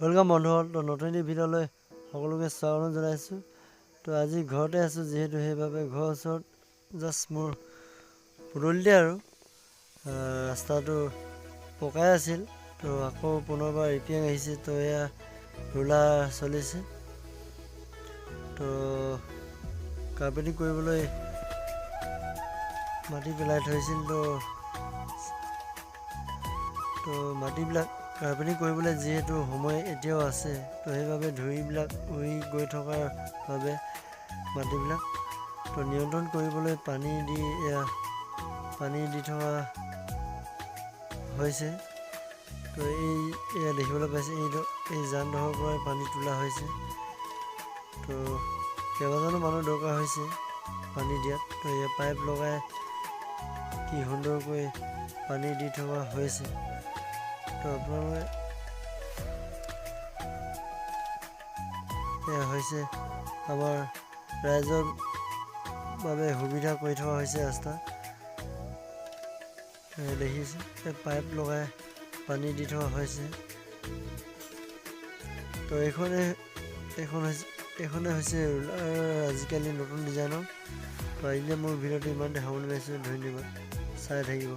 Welcome বন্ধুসকল। তো নতুন এটি ভিডিঅ'লৈ সকলোকে স্বাগতম জনাইছোঁ। তো আজি ঘৰতে আছোঁ, যিহেতু সেইবাবে ঘৰৰ ওচৰত জাষ্ট মোৰ পদূলিতে আৰু ৰাস্তাটো পকাই আছিল। তো আকৌ পুনৰবাৰ ৰিপেয়াৰিং আহিছে। তো এয়া ৰোলাৰ চলিছে। তো কাৰ্পেটিং কৰিবলৈ মাটি পেলাই থৈছিল। তো মাটিবিলাক কাৰ্পেটিং কৰিবলৈ যিহেতু সময় এতিয়াও আছে, তো সেইবাবে ধূলিবিলাক উৰি গৈ থকাৰ বাবে মাটিবিলাক তো নিয়ন্ত্ৰণ কৰিবলৈ পানী দি থকা হৈছে। তো এয়া দেখিবলৈ পাইছে, এই যানডোখৰৰ পৰাই পানী তোলা হৈছে। তো কেইবাজনো মানুহ দৰকাৰ হৈছে পানী দিয়াত। তো এয়া পাইপ লগাই কি সুন্দৰকৈ পানী দি থকা হৈছে। তো আপোনালোকে এয়া হৈছে আমাৰ ৰাইজৰ বাবে সুবিধা কৰি থকা হৈছে ৰাস্তা। দেখিছে পাইপ লগাই পানী দি থকা হৈছে। তো এইখনে হৈছে ৰোলাৰ, আজিকালি নতুন ডিজাইনৰ। তো আজিলৈ মোৰ ভিডিঅ'টো ইমান দেখাবলৈ পাইছোঁ। ধন্যবাদ, চাই থাকিব।